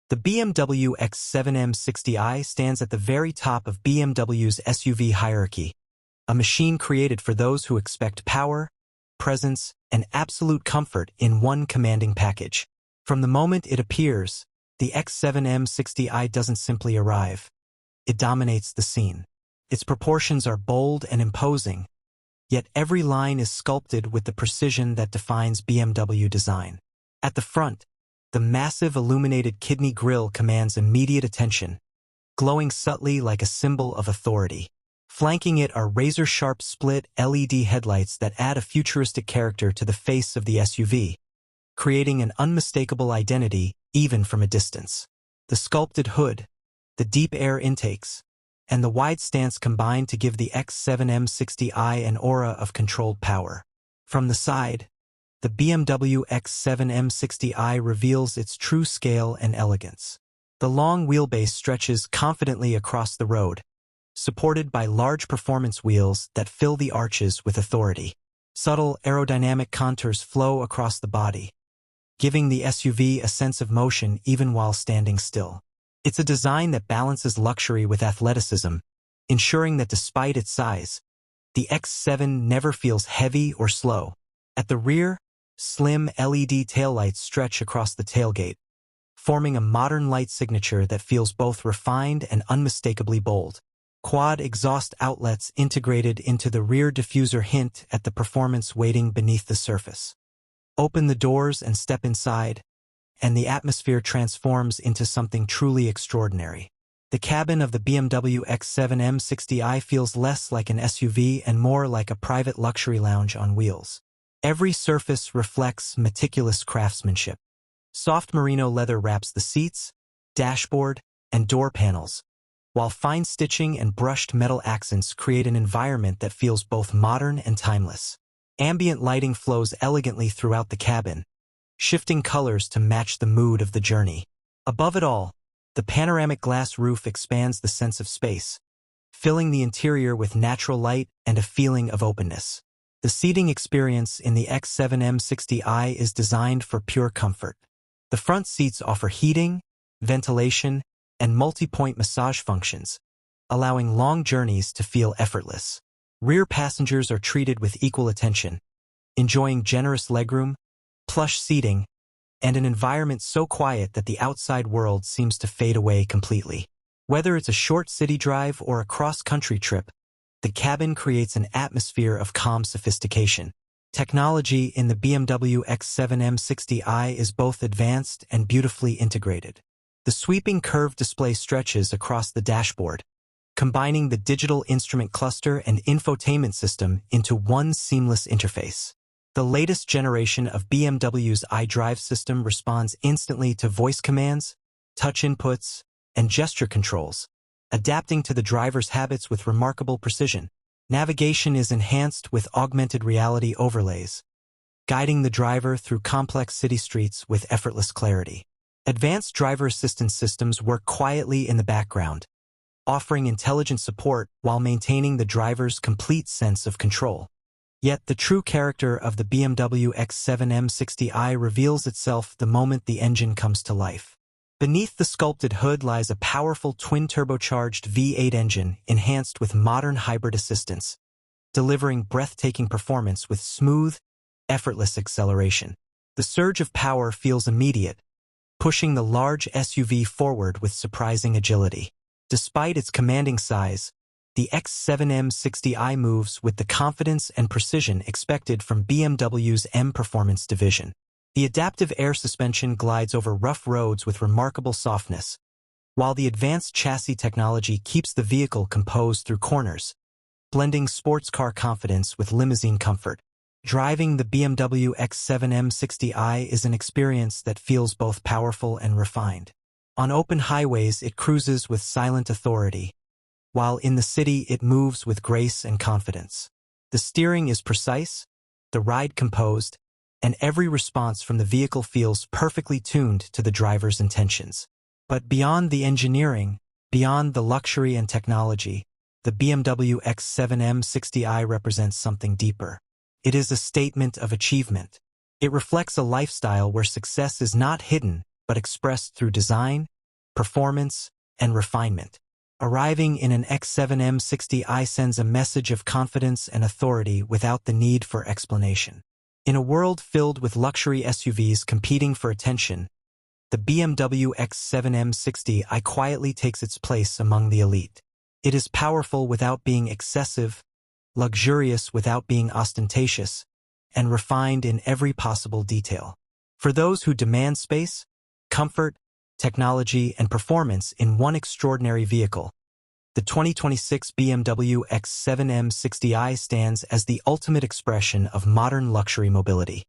The BMW X7 M60i stands at the very top of BMW's SUV hierarchy, a machine created for those who expect power, presence, and absolute comfort in one commanding package. From the moment it appears, the X7 M60i doesn't simply arrive. It dominates the scene. Its proportions are bold and imposing, yet every line is sculpted with the precision that defines BMW design. At the front, the massive illuminated kidney grille commands immediate attention, glowing subtly like a symbol of authority. Flanking it are razor-sharp split LED headlights that add a futuristic character to the face of the SUV, creating an unmistakable identity even from a distance. The sculpted hood, the deep air intakes, and the wide stance combine to give the X7 M60i an aura of controlled power. From the side, the BMW X7 M60i reveals its true scale and elegance. The long wheelbase stretches confidently across the road, supported by large performance wheels that fill the arches with authority. Subtle aerodynamic contours flow across the body, giving the SUV a sense of motion even while standing still. It's a design that balances luxury with athleticism, ensuring that despite its size, the X7 never feels heavy or slow. At the rear, slim LED taillights stretch across the tailgate, forming a modern light signature that feels both refined and unmistakably bold. Quad exhaust outlets integrated into the rear diffuser hint at the performance waiting beneath the surface. Open the doors and step inside, and the atmosphere transforms into something truly extraordinary. The cabin of the BMW X7 M60i feels less like an SUV and more like a private luxury lounge on wheels. Every surface reflects meticulous craftsmanship. Soft merino leather wraps the seats, dashboard, and door panels, while fine stitching and brushed metal accents create an environment that feels both modern and timeless. Ambient lighting flows elegantly throughout the cabin, shifting colors to match the mood of the journey. Above it all, the panoramic glass roof expands the sense of space, filling the interior with natural light and a feeling of openness. The seating experience in the X7 M60i is designed for pure comfort. The front seats offer heating, ventilation, and multi-point massage functions, allowing long journeys to feel effortless. Rear passengers are treated with equal attention, enjoying generous legroom, plush seating, and an environment so quiet that the outside world seems to fade away completely. Whether it's a short city drive or a cross-country trip, the cabin creates an atmosphere of calm sophistication. Technology in the BMW X7 M60i is both advanced and beautifully integrated. The sweeping curved display stretches across the dashboard, combining the digital instrument cluster and infotainment system into one seamless interface. The latest generation of BMW's iDrive system responds instantly to voice commands, touch inputs, and gesture controls, adapting to the driver's habits with remarkable precision. Navigation is enhanced with augmented reality overlays, guiding the driver through complex city streets with effortless clarity. Advanced driver assistance systems work quietly in the background, offering intelligent support while maintaining the driver's complete sense of control. Yet the true character of the BMW X7 M60i reveals itself the moment the engine comes to life. Beneath the sculpted hood lies a powerful twin-turbocharged V8 engine enhanced with modern hybrid assistance, delivering breathtaking performance with smooth, effortless acceleration. The surge of power feels immediate, pushing the large SUV forward with surprising agility. Despite its commanding size, the X7 M60i moves with the confidence and precision expected from BMW's M Performance division. The adaptive air suspension glides over rough roads with remarkable softness, while the advanced chassis technology keeps the vehicle composed through corners, blending sports car confidence with limousine comfort. Driving the BMW X7 M60i is an experience that feels both powerful and refined. On open highways, it cruises with silent authority, while in the city it moves with grace and confidence. The steering is precise, the ride composed, and every response from the vehicle feels perfectly tuned to the driver's intentions. But beyond the engineering, beyond the luxury and technology, the BMW X7 M60i represents something deeper. It is a statement of achievement. It reflects a lifestyle where success is not hidden, but expressed through design, performance, and refinement. Arriving in an X7 M60i sends a message of confidence and authority without the need for explanation. In a world filled with luxury SUVs competing for attention, the BMW X7 M60i quietly takes its place among the elite. It is powerful without being excessive, luxurious without being ostentatious, and refined in every possible detail. For those who demand space, comfort, technology, and performance in one extraordinary vehicle, the 2026 BMW X7 M60i stands as the ultimate expression of modern luxury mobility.